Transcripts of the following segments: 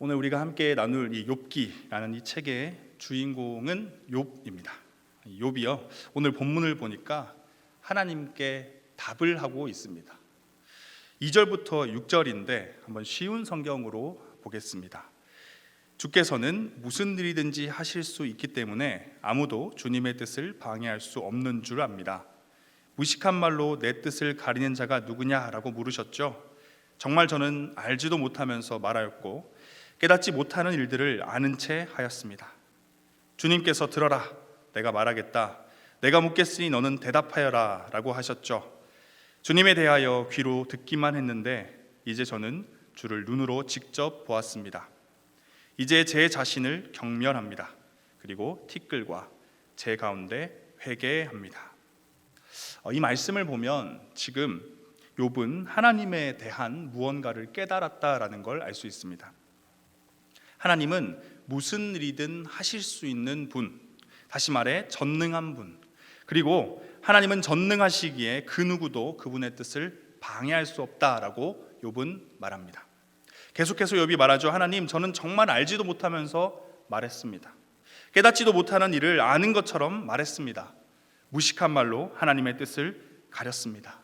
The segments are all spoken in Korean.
오늘 우리가 함께 나눌 이 욥기라는 이 책의 주인공은 욥입니다. 욥이요, 오늘 본문을 보니까 하나님께 답을 하고 있습니다. 2절부터 6절인데 한번 쉬운 성경으로 보겠습니다. 주께서는 무슨 일이든지 하실 수 있기 때문에 아무도 주님의 뜻을 방해할 수 없는 줄 압니다. 무식한 말로 내 뜻을 가리는 자가 누구냐라고 물으셨죠. 정말 저는 알지도 못하면서 말하였고 깨닫지 못하는 일들을 아는 채 하였습니다. 주님께서 들어라, 내가 말하겠다. 내가 묻겠으니 너는 대답하여라 라고 하셨죠. 주님에 대하여 귀로 듣기만 했는데 이제 저는 주를 눈으로 직접 보았습니다. 이제 제 자신을 경멸합니다. 그리고 티끌과 제 가운데 회개합니다. 이 말씀을 보면 지금 욥은 하나님에 대한 무언가를 깨달았다라는 걸 알 수 있습니다. 하나님은 무슨 일이든 하실 수 있는 분, 다시 말해 전능한 분, 그리고 하나님은 전능하시기에 그 누구도 그분의 뜻을 방해할 수 없다라고 욥은 말합니다. 계속해서 욥이 말하죠. 하나님, 저는 정말 알지도 못하면서 말했습니다. 깨닫지도 못하는 일을 아는 것처럼 말했습니다. 무식한 말로 하나님의 뜻을 가렸습니다.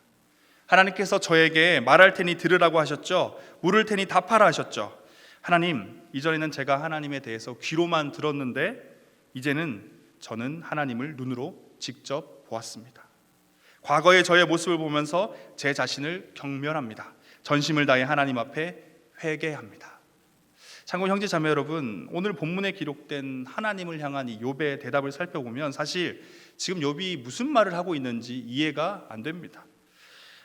하나님께서 저에게 말할 테니 들으라고 하셨죠. 물을 테니 답하라 하셨죠. 하나님, 이전에는 제가 하나님에 대해서 귀로만 들었는데 이제는 저는 하나님을 눈으로 직접 보았습니다. 과거의 저의 모습을 보면서 제 자신을 경멸합니다. 전심을 다해 하나님 앞에 회개합니다. 참고 형제 자매 여러분, 오늘 본문에 기록된 하나님을 향한 이 욥의 대답을 살펴보면 사실 지금 욥이 무슨 말을 하고 있는지 이해가 안 됩니다.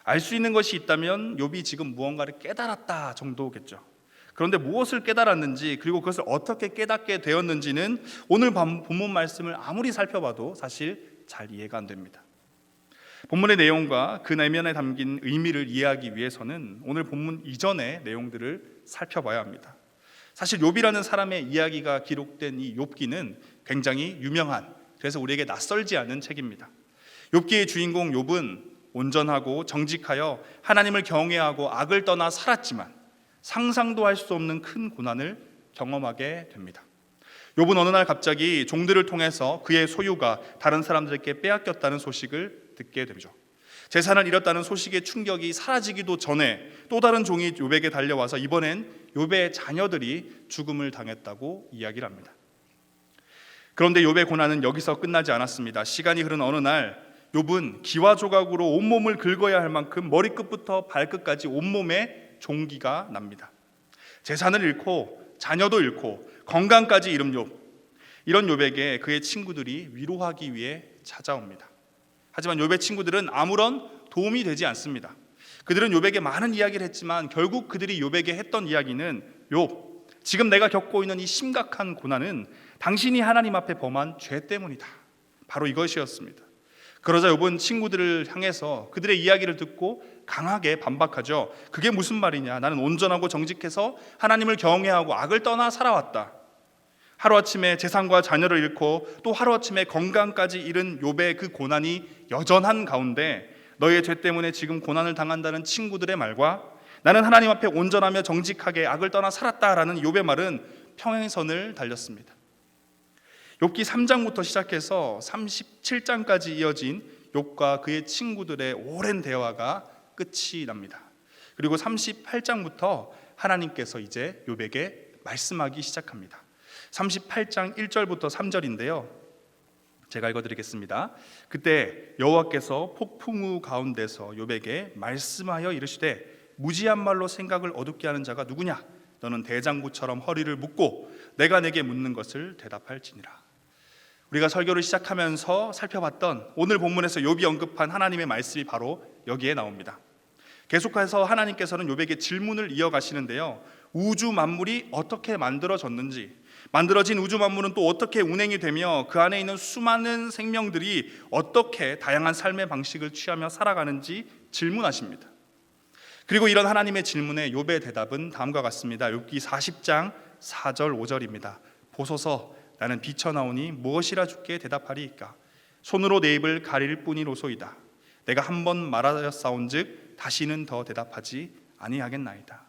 알 수 있는 것이 있다면 욥이 지금 무언가를 깨달았다 정도겠죠. 그런데 무엇을 깨달았는지, 그리고 그것을 어떻게 깨닫게 되었는지는 오늘 본문 말씀을 아무리 살펴봐도 사실 잘 이해가 안 됩니다. 본문의 내용과 그 내면에 담긴 의미를 이해하기 위해서는 오늘 본문 이전의 내용들을 살펴봐야 합니다. 사실 욥이라는 사람의 이야기가 기록된 이 욥기는 굉장히 유명한, 그래서 우리에게 낯설지 않은 책입니다. 욥기의 주인공 욥은 온전하고 정직하여 하나님을 경외하고 악을 떠나 살았지만 상상도 할 수 없는 큰 고난을 경험하게 됩니다. 욥은 어느 날 갑자기 종들을 통해서 그의 소유가 다른 사람들에게 빼앗겼다는 소식을 듣게 되죠. 재산을 잃었다는 소식의 충격이 사라지기도 전에 또 다른 종이 욥에게 달려와서 이번엔 욥의 자녀들이 죽음을 당했다고 이야기를 합니다. 그런데 욥의 고난은 여기서 끝나지 않았습니다. 시간이 흐른 어느 날 욥은 기와 조각으로 온몸을 긁어야 할 만큼 머리끝부터 발끝까지 온몸에 종기가 납니다. 재산을 잃고 자녀도 잃고 건강까지 잃은 욥, 이런 욥에게 그의 친구들이 위로하기 위해 찾아옵니다. 하지만 욥의 친구들은 아무런 도움이 되지 않습니다. 그들은 욥에게 많은 이야기를 했지만 결국 그들이 욥에게 했던 이야기는 욥, 지금 내가 겪고 있는 이 심각한 고난은 당신이 하나님 앞에 범한 죄 때문이다. 바로 이것이었습니다. 그러자 욥은 친구들을 향해서 그들의 이야기를 듣고 강하게 반박하죠. 그게 무슨 말이냐? 나는 온전하고 정직해서 하나님을 경외하고 악을 떠나 살아왔다. 하루아침에 재산과 자녀를 잃고 또 하루아침에 건강까지 잃은 욥의 그 고난이 여전한 가운데 너의 죄 때문에 지금 고난을 당한다는 친구들의 말과 나는 하나님 앞에 온전하며 정직하게 악을 떠나 살았다라는 욥의 말은 평행선을 달렸습니다. 욥기 3장부터 시작해서 37장까지 이어진 욥과 그의 친구들의 오랜 대화가 끝이 납니다. 그리고 38장부터 하나님께서 이제 욥에게 말씀하기 시작합니다. 38장 1절부터 3절인데요. 제가 읽어드리겠습니다. 그때 여호와께서 폭풍우 가운데서 욥에게 말씀하여 이르시되 무지한 말로 생각을 어둡게 하는 자가 누구냐? 너는 대장부처럼 허리를 묶고 내가 내게 묻는 것을 대답할지니라. 우리가 설교를 시작하면서 살펴봤던 오늘 본문에서 욥이 언급한 하나님의 말씀이 바로 여기에 나옵니다. 계속해서 하나님께서는 욥에게 질문을 이어가시는데요. 우주 만물이 어떻게 만들어졌는지, 만들어진 우주 만물은 또 어떻게 운행이 되며 그 안에 있는 수많은 생명들이 어떻게 다양한 삶의 방식을 취하며 살아가는지 질문하십니다. 그리고 이런 하나님의 질문에 욥의 대답은 다음과 같습니다. 욥기 40장 4절 5절입니다. 보소서, 나는 비쳐나오니 무엇이라 주께 대답하리이까? 손으로 내 입을 가릴 뿐이로소이다. 내가 한 번 말하였사온즉 다시는 더 대답하지 아니하겠나이다.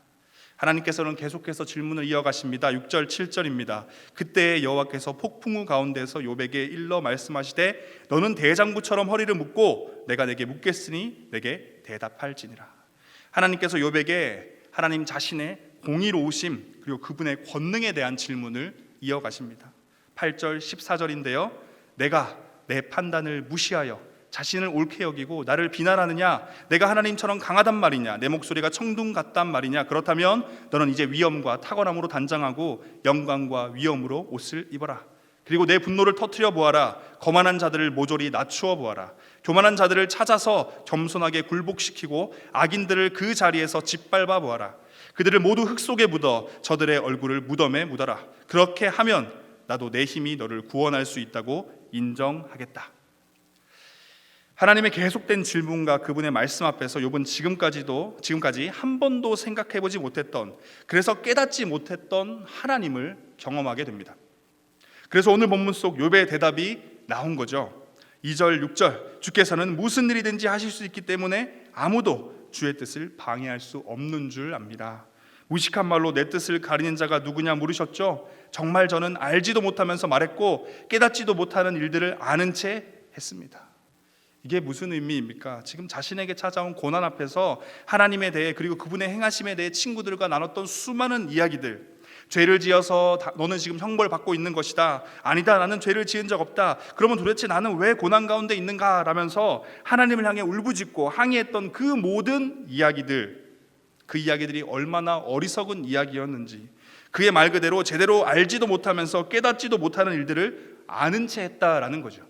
하나님께서는 계속해서 질문을 이어가십니다. 6절 7절입니다. 그때 여호와께서 폭풍우 가운데서 욥에게 일러 말씀하시되 너는 대장부처럼 허리를 묶고 내가 내게 묻겠으니 내게 대답할지니라. 하나님께서 욥에게 하나님 자신의 공의로우심 그리고 그분의 권능에 대한 질문을 이어가십니다. 8절 14절인데요. 내가 내 판단을 무시하여 자신을 옳게 여기고 나를 비난하느냐? 내가 하나님처럼 강하단 말이냐? 내 목소리가 청둥 같단 말이냐? 그렇다면 너는 이제 위엄과 탁월함으로 단장하고 영광과 위엄으로 옷을 입어라. 그리고 내 분노를 터뜨려 보아라. 거만한 자들을 모조리 낮추어 보아라. 교만한 자들을 찾아서 겸손하게 굴복시키고 악인들을 그 자리에서 짓밟아 보아라. 그들을 모두 흙 속에 묻어 저들의 얼굴을 무덤에 묻어라. 그렇게 하면 나도 내 힘이 너를 구원할 수 있다고 인정하겠다. 하나님의 계속된 질문과 그분의 말씀 앞에서 욥은 지금까지 한 번도 생각해보지 못했던, 그래서 깨닫지 못했던 하나님을 경험하게 됩니다. 그래서 오늘 본문 속 욥의 대답이 나온 거죠. 2절 6절 주께서는 무슨 일이든지 하실 수 있기 때문에 아무도 주의 뜻을 방해할 수 없는 줄 압니다. 무식한 말로 내 뜻을 가리는 자가 누구냐 물으셨죠. 정말 저는 알지도 못하면서 말했고 깨닫지도 못하는 일들을 아는 채 했습니다. 이게 무슨 의미입니까? 지금 자신에게 찾아온 고난 앞에서 하나님에 대해 그리고 그분의 행하심에 대해 친구들과 나눴던 수많은 이야기들, 죄를 지어서 너는 지금 형벌 받고 있는 것이다. 아니다, 나는 죄를 지은 적 없다. 그러면 도대체 나는 왜 고난 가운데 있는가? 라면서 하나님을 향해 울부짖고 항의했던 그 모든 이야기들, 그 이야기들이 얼마나 어리석은 이야기였는지, 그의 말 그대로 제대로 알지도 못하면서 깨닫지도 못하는 일들을 아는 채 했다라는 거죠.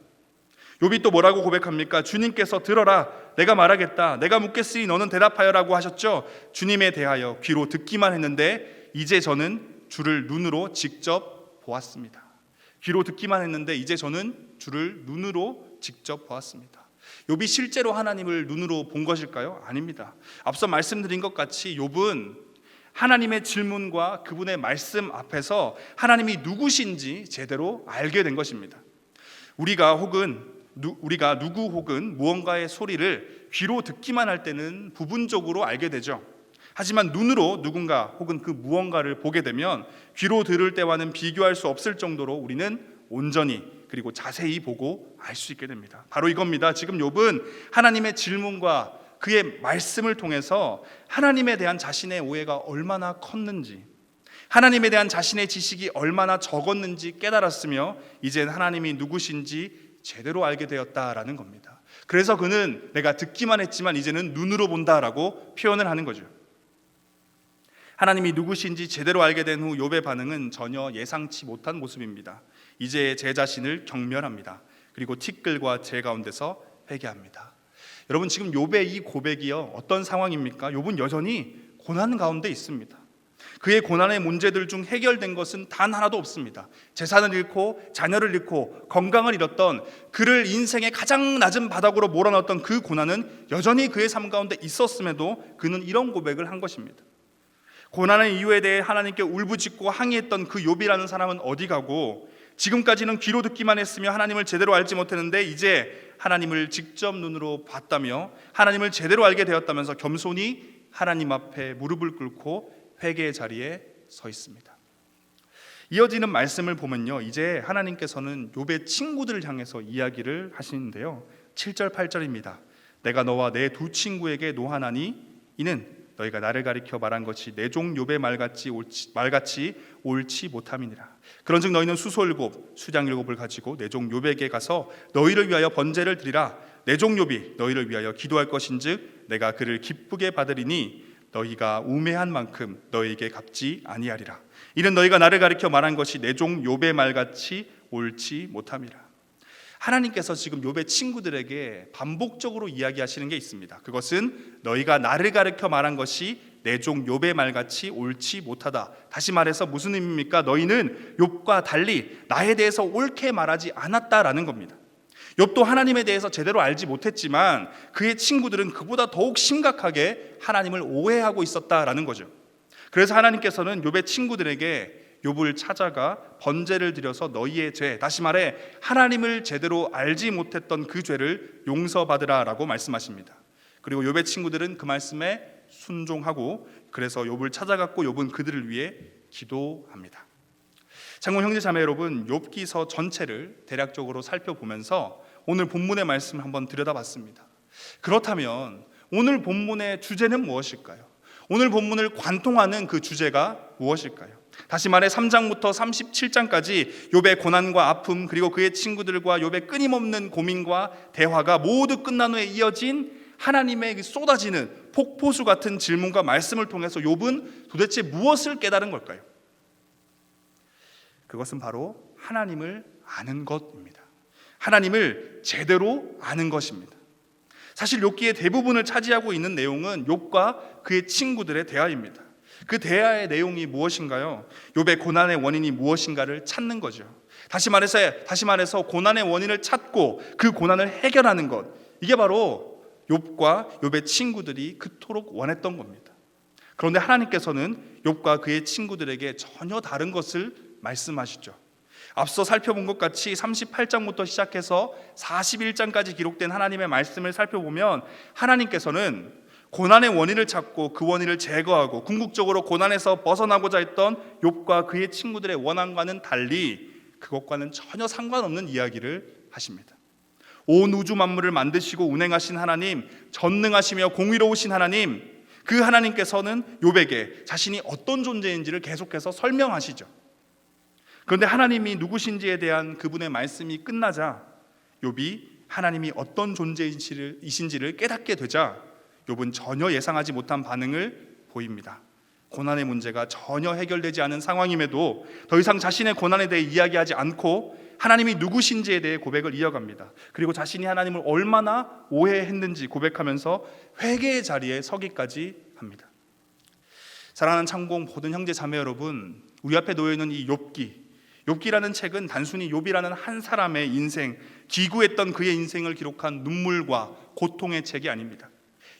욥이 또 뭐라고 고백합니까? 주님께서 들어라, 내가 말하겠다. 내가 묻겠으니 너는 대답하여라고 하셨죠. 주님에 대하여 귀로 듣기만 했는데 이제 저는 주를 눈으로 직접 보았습니다. 귀로 듣기만 했는데 이제 저는 주를 눈으로 직접 보았습니다. 욥이 실제로 하나님을 눈으로 본 것일까요? 아닙니다. 앞서 말씀드린 것 같이 욥은 하나님의 질문과 그분의 말씀 앞에서 하나님이 누구신지 제대로 알게 된 것입니다. 우리가 누구 혹은 무언가의 소리를 귀로 듣기만 할 때는 부분적으로 알게 되죠. 하지만 눈으로 누군가 혹은 그 무언가를 보게 되면 귀로 들을 때와는 비교할 수 없을 정도로 우리는 온전히 그리고 자세히 보고 알 수 있게 됩니다. 바로 이겁니다. 지금 욥은 하나님의 질문과 그의 말씀을 통해서 하나님에 대한 자신의 오해가 얼마나 컸는지, 하나님에 대한 자신의 지식이 얼마나 적었는지 깨달았으며 이젠 하나님이 누구신지 제대로 알게 되었다라는 겁니다. 그래서 그는 내가 듣기만 했지만 이제는 눈으로 본다라고 표현을 하는 거죠. 하나님이 누구신지 제대로 알게 된 후 욥의 반응은 전혀 예상치 못한 모습입니다. 이제 제 자신을 경멸합니다. 그리고 티끌과 제 가운데서 회개합니다. 여러분, 지금 욥의 이 고백이요, 어떤 상황입니까? 욥은 여전히 고난 가운데 있습니다. 그의 고난의 문제들 중 해결된 것은 단 하나도 없습니다. 재산을 잃고 자녀를 잃고 건강을 잃었던, 그를 인생의 가장 낮은 바닥으로 몰아넣었던 그 고난은 여전히 그의 삶 가운데 있었음에도 그는 이런 고백을 한 것입니다. 고난의 이유에 대해 하나님께 울부짖고 항의했던 그 욥이라는 사람은 어디 가고, 지금까지는 귀로 듣기만 했으며 하나님을 제대로 알지 못했는데 이제 하나님을 직접 눈으로 봤다며 하나님을 제대로 알게 되었다면서 겸손히 하나님 앞에 무릎을 꿇고 회개의 자리에 서 있습니다. 이어지는 말씀을 보면요, 이제 하나님께서는 욥의 친구들을 향해서 이야기를 하시는데요, 7절 8절입니다. 내가 너와 내 두 친구에게 노하나니 이는 너희가 나를 가리켜 말한 것이 내 종 욥의 말같이 옳지 못함이니라. 그런즉 너희는 수소 7 수장 7을 가지고 내 종 욥에게 가서 너희를 위하여 번제를 드리라. 내 종 욥이 너희를 위하여 기도할 것인즉 내가 그를 기쁘게 받으리니 너희가 우매한 만큼 너희에게 갚지 아니하리라. 이는 너희가 나를 가리켜 말한 것이 내 종 욥의 말같이 옳지 못함이라. 하나님께서 지금 욥의 친구들에게 반복적으로 이야기하시는 게 있습니다. 그것은 너희가 나를 가리켜 말한 것이 내 종 욥의 말같이 옳지 못하다. 다시 말해서 무슨 의미입니까? 너희는 욥과 달리 나에 대해서 옳게 말하지 않았다라는 겁니다. 욥도 하나님에 대해서 제대로 알지 못했지만 그의 친구들은 그보다 더욱 심각하게 하나님을 오해하고 있었다라는 거죠. 그래서 하나님께서는 욥의 친구들에게 욥을 찾아가 번제를 드려서 너희의 죄, 다시 말해 하나님을 제대로 알지 못했던 그 죄를 용서받으라라고 말씀하십니다. 그리고 욥의 친구들은 그 말씀에 순종하고 그래서 욥을 찾아갔고 욥은 그들을 위해 기도합니다. 장군 형제 자매 여러분, 욥기서 전체를 대략적으로 살펴보면서 오늘 본문의 말씀을 한번 들여다봤습니다. 그렇다면 오늘 본문의 주제는 무엇일까요? 오늘 본문을 관통하는 그 주제가 무엇일까요? 다시 말해 3장부터 37장까지 욥의 고난과 아픔 그리고 그의 친구들과 욥의 끊임없는 고민과 대화가 모두 끝난 후에 이어진 하나님의 쏟아지는 폭포수 같은 질문과 말씀을 통해서 욥은 도대체 무엇을 깨달은 걸까요? 그것은 바로 하나님을 아는 것입니다. 하나님을 제대로 아는 것입니다. 사실 욥기의 대부분을 차지하고 있는 내용은 욥과 그의 친구들의 대화입니다. 그 대화의 내용이 무엇인가요? 욥의 고난의 원인이 무엇인가를 찾는 거죠. 다시 말해서 고난의 원인을 찾고 그 고난을 해결하는 것, 이게 바로 욥과 욥의 친구들이 그토록 원했던 겁니다. 그런데 하나님께서는 욥과 그의 친구들에게 전혀 다른 것을 말씀하시죠. 앞서 살펴본 것 같이 38장부터 시작해서 41장까지 기록된 하나님의 말씀을 살펴보면 하나님께서는 고난의 원인을 찾고 그 원인을 제거하고 궁극적으로 고난에서 벗어나고자 했던 욥과 그의 친구들의 원함과는 달리 그것과는 전혀 상관없는 이야기를 하십니다. 온 우주 만물을 만드시고 운행하신 하나님, 전능하시며 공의로우신 하나님, 그 하나님께서는 욥에게 자신이 어떤 존재인지를 계속해서 설명하시죠. 그런데 하나님이 누구신지에 대한 그분의 말씀이 끝나자 욥이 하나님이 어떤 존재이신지를 깨닫게 되자 욥은 전혀 예상하지 못한 반응을 보입니다. 고난의 문제가 전혀 해결되지 않은 상황임에도 더 이상 자신의 고난에 대해 이야기하지 않고 하나님이 누구신지에 대해 고백을 이어갑니다. 그리고 자신이 하나님을 얼마나 오해했는지 고백하면서 회개의 자리에 서기까지 합니다. 사랑하는 창공 모든 형제 자매 여러분, 우리 앞에 놓여있는 이 욥기라는 책은 단순히 욥이라는 한 사람의 인생, 기구했던 그의 인생을 기록한 눈물과 고통의 책이 아닙니다.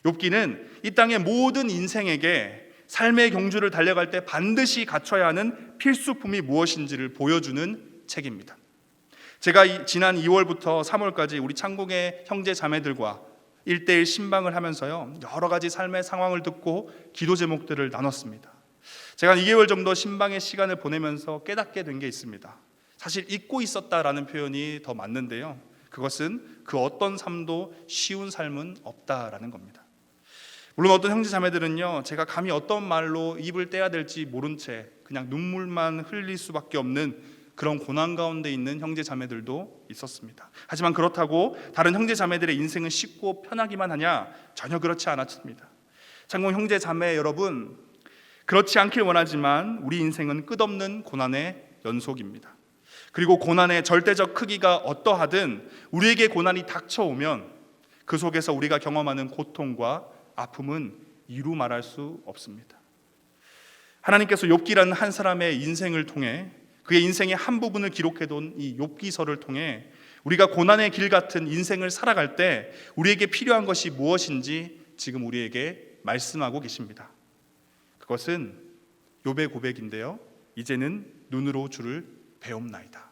욥기는 이 땅의 모든 인생에게 삶의 경주를 달려갈 때 반드시 갖춰야 하는 필수품이 무엇인지를 보여주는 책입니다. 제가 지난 2월부터 3월까지 우리 창공의 형제 자매들과 1:1 신방을 하면서요, 여러 가지 삶의 상황을 듣고 기도 제목들을 나눴습니다. 제가 2개월 정도 신방의 시간을 보내면서 깨닫게 된 게 있습니다. 사실 잊고 있었다라는 표현이 더 맞는데요, 그것은 그 어떤 삶도 쉬운 삶은 없다라는 겁니다. 물론 어떤 형제 자매들은요, 제가 감히 어떤 말로 입을 떼야 될지 모른 채 그냥 눈물만 흘릴 수밖에 없는 그런 고난 가운데 있는 형제 자매들도 있었습니다. 하지만 그렇다고 다른 형제 자매들의 인생은 쉽고 편하기만 하냐? 전혀 그렇지 않았습니다. 창공 형제 자매 여러분, 그렇지 않길 원하지만 우리 인생은 끝없는 고난의 연속입니다. 그리고 고난의 절대적 크기가 어떠하든 우리에게 고난이 닥쳐오면 그 속에서 우리가 경험하는 고통과 아픔은 이루 말할 수 없습니다. 하나님께서 욥기라는 한 사람의 인생을 통해 그의 인생의 한 부분을 기록해둔 이 욥기서를 통해 우리가 고난의 길 같은 인생을 살아갈 때 우리에게 필요한 것이 무엇인지 지금 우리에게 말씀하고 계십니다. 그것은 욥의 고백인데요, 이제는 눈으로 주를 배움나이다.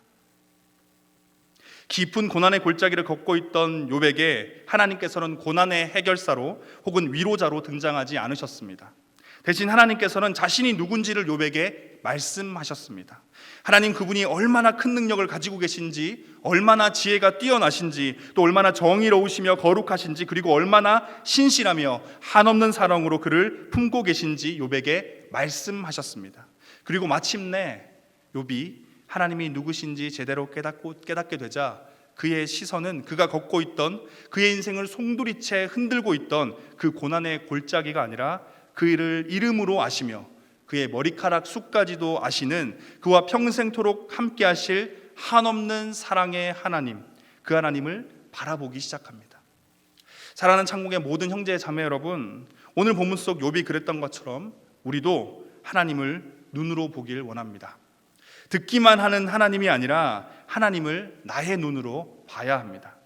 깊은 고난의 골짜기를 걷고 있던 욥에게 하나님께서는 고난의 해결사로 혹은 위로자로 등장하지 않으셨습니다. 대신 하나님께서는 자신이 누군지를 욥에게 말씀하셨습니다. 하나님 그분이 얼마나 큰 능력을 가지고 계신지, 얼마나 지혜가 뛰어나신지, 또 얼마나 정의로우시며 거룩하신지, 그리고 얼마나 신실하며 한없는 사랑으로 그를 품고 계신지 욥에게 말씀하셨습니다. 그리고 마침내 욥이 하나님이 누구신지 제대로 깨닫게 되자 그의 시선은 그가 걷고 있던, 그의 인생을 송두리째 흔들고 있던 그 고난의 골짜기가 아니라 그를 이름으로 아시며 그의 머리카락 숱까지도 아시는, 그와 평생토록 함께 하실 한없는 사랑의 하나님, 그 하나님을 바라보기 시작합니다. 사랑하는 창공의 모든 형제 자매 여러분, 오늘 본문 속 욥이 그랬던 것처럼 우리도 하나님을 눈으로 보길 원합니다. 듣기만 하는 하나님이 아니라 하나님을 나의 눈으로 봐야 합니다.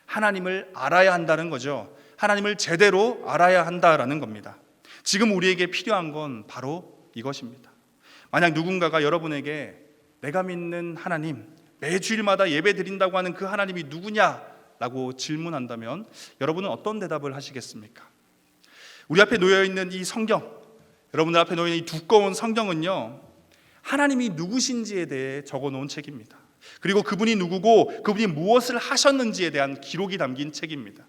하나님을 알아야 한다는 거죠. 하나님을 제대로 알아야 한다라는 겁니다. 지금 우리에게 필요한 건 바로 이것입니다. 만약 누군가가 여러분에게 내가 믿는 하나님, 매주일마다 예배 드린다고 하는 그 하나님이 누구냐라고 질문한다면 여러분은 어떤 대답을 하시겠습니까? 우리 앞에 놓여 있는 이 성경, 여러분들 앞에 놓여 있는 이 두꺼운 성경은요, 하나님이 누구신지에 대해 적어 놓은 책입니다. 그리고 그분이 누구고 그분이 무엇을 하셨는지에 대한 기록이 담긴 책입니다.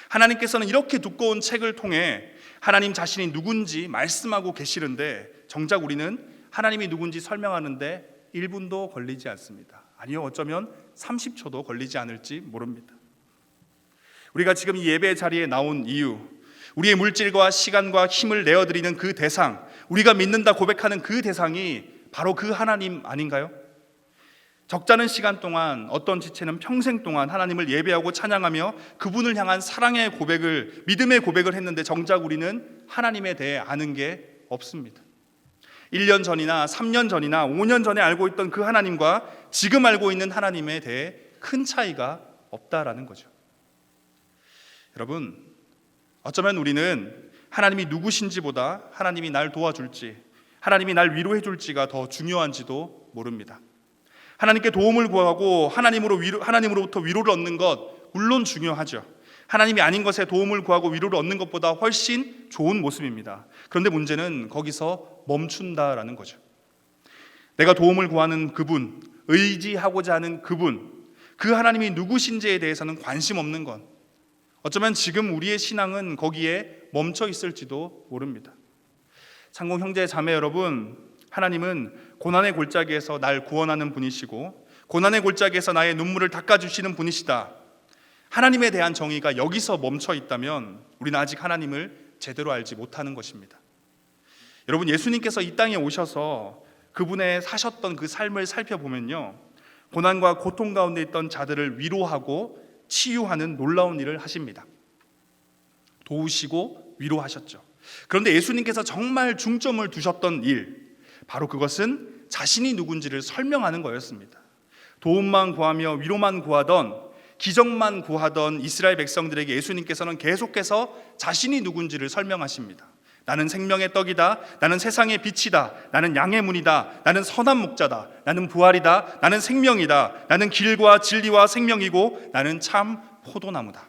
하나님께서는 이렇게 두꺼운 책을 통해 하나님 자신이 누군지 말씀하고 계시는데, 정작 우리는 하나님이 누군지 설명하는데 1분도 걸리지 않습니다. 아니요, 어쩌면 30초도 걸리지 않을지 모릅니다. 우리가 지금 이 예배 자리에 나온 이유, 우리의 물질과 시간과 힘을 내어드리는 그 대상, 우리가 믿는다 고백하는 그 대상이 바로 그 하나님 아닌가요? 적잖은 시간 동안, 어떤 지체는 평생 동안 하나님을 예배하고 찬양하며 그분을 향한 사랑의 고백을, 믿음의 고백을 했는데 정작 우리는 하나님에 대해 아는 게 없습니다. 1년 전이나 3년 전이나 5년 전에 알고 있던 그 하나님과 지금 알고 있는 하나님에 대해 큰 차이가 없다라는 거죠. 여러분, 어쩌면 우리는 하나님이 누구신지보다 하나님이 날 도와줄지, 하나님이 날 위로해 줄지가 더 중요한지도 모릅니다. 하나님께 도움을 구하고 하나님으로부터 위로를 얻는 것 물론 중요하죠. 하나님이 아닌 것에 도움을 구하고 위로를 얻는 것보다 훨씬 좋은 모습입니다. 그런데 문제는 거기서 멈춘다라는 거죠. 내가 도움을 구하는 그분, 의지하고자 하는 그분, 그 하나님이 누구신지에 대해서는 관심 없는 것, 어쩌면 지금 우리의 신앙은 거기에 멈춰 있을지도 모릅니다. 창공 형제 자매 여러분, 하나님은 고난의 골짜기에서 날 구원하는 분이시고 고난의 골짜기에서 나의 눈물을 닦아주시는 분이시다. 하나님에 대한 정의가 여기서 멈춰 있다면 우리는 아직 하나님을 제대로 알지 못하는 것입니다. 여러분, 예수님께서 이 땅에 오셔서 그분의 사셨던 그 삶을 살펴보면요, 고난과 고통 가운데 있던 자들을 위로하고 치유하는 놀라운 일을 하십니다. 도우시고 위로하셨죠. 그런데 예수님께서 정말 중점을 두셨던 일, 바로 그것은 자신이 누군지를 설명하는 거였습니다. 도움만 구하며 위로만 구하던, 기적만 구하던 이스라엘 백성들에게 예수님께서는 계속해서 자신이 누군지를 설명하십니다. 나는 생명의 떡이다. 나는 세상의 빛이다. 나는 양의 문이다. 나는 선한 목자다. 나는 부활이다. 나는 생명이다. 나는 길과 진리와 생명이고 나는 참 포도나무다.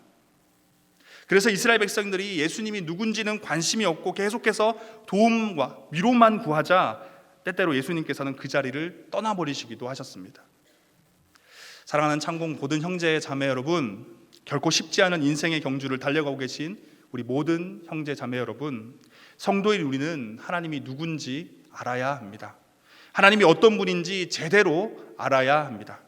그래서 이스라엘 백성들이 예수님이 누군지는 관심이 없고 계속해서 도움과 위로만 구하자 때때로 예수님께서는 그 자리를 떠나버리시기도 하셨습니다. 사랑하는 창공 모든 형제 자매 여러분, 결코 쉽지 않은 인생의 경주를 달려가고 계신 우리 모든 형제 자매 여러분, 성도인 우리는 하나님이 누군지 알아야 합니다. 하나님이 어떤 분인지 제대로 알아야 합니다.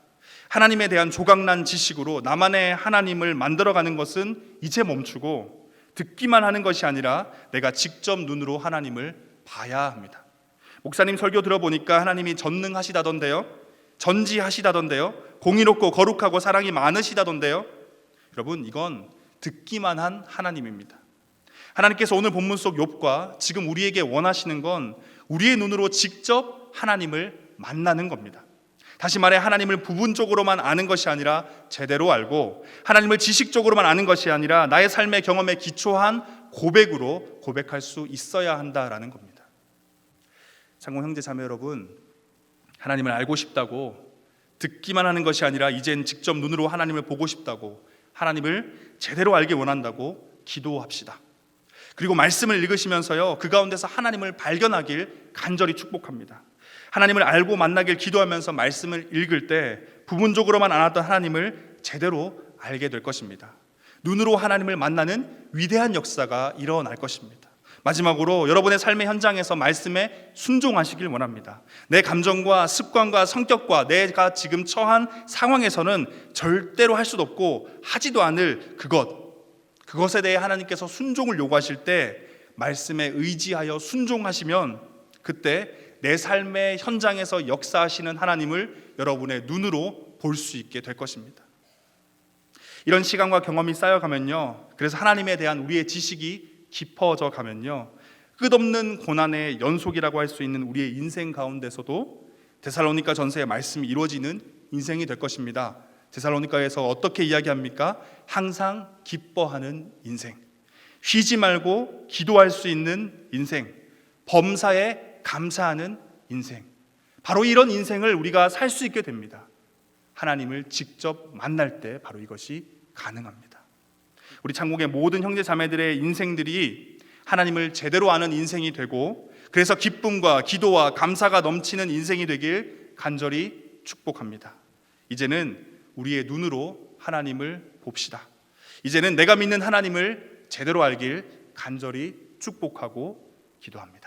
하나님에 대한 조각난 지식으로 나만의 하나님을 만들어가는 것은 이제 멈추고 듣기만 하는 것이 아니라 내가 직접 눈으로 하나님을 봐야 합니다. 목사님 설교 들어보니까 하나님이 전능하시다던데요, 전지하시다던데요, 공의롭고 거룩하고 사랑이 많으시다던데요. 여러분, 이건 듣기만 한 하나님입니다. 하나님께서 오늘 본문 속 욥과 지금 우리에게 원하시는 건 우리의 눈으로 직접 하나님을 만나는 겁니다. 다시 말해, 하나님을 부분적으로만 아는 것이 아니라 제대로 알고, 하나님을 지식적으로만 아는 것이 아니라 나의 삶의 경험에 기초한 고백으로 고백할 수 있어야 한다라는 겁니다. 창공 형제 자매 여러분, 하나님을 알고 싶다고 듣기만 하는 것이 아니라 이젠 직접 눈으로 하나님을 보고 싶다고, 하나님을 제대로 알기 원한다고 기도합시다. 그리고 말씀을 읽으시면서요, 그 가운데서 하나님을 발견하길 간절히 축복합니다. 하나님을 알고 만나길 기도하면서 말씀을 읽을 때 부분적으로만 알았던 하나님을 제대로 알게 될 것입니다. 눈으로 하나님을 만나는 위대한 역사가 일어날 것입니다. 마지막으로 여러분의 삶의 현장에서 말씀에 순종하시길 원합니다. 내 감정과 습관과 성격과 내가 지금 처한 상황에서는 절대로 할 수도 없고 하지도 않을 그것에 대해 하나님께서 순종을 요구하실 때 말씀에 의지하여 순종하시면 그때 내 삶의 현장에서 역사하시는 하나님을 여러분의 눈으로 볼 수 있게 될 것입니다. 이런 시간과 경험이 쌓여가면요, 그래서 하나님에 대한 우리의 지식이 깊어져 가면요, 끝없는 고난의 연속이라고 할 수 있는 우리의 인생 가운데서도 데살로니가 전서의 말씀이 이루어지는 인생이 될 것입니다. 데살로니가에서 어떻게 이야기합니까? 항상 기뻐하는 인생, 쉬지 말고 기도할 수 있는 인생, 범사에 감사하는 인생, 바로 이런 인생을 우리가 살 수 있게 됩니다. 하나님을 직접 만날 때 바로 이것이 가능합니다. 우리 창공의 모든 형제 자매들의 인생들이 하나님을 제대로 아는 인생이 되고, 그래서 기쁨과 기도와 감사가 넘치는 인생이 되길 간절히 축복합니다. 이제는 우리의 눈으로 하나님을 봅시다. 이제는 내가 믿는 하나님을 제대로 알길 간절히 축복하고 기도합니다.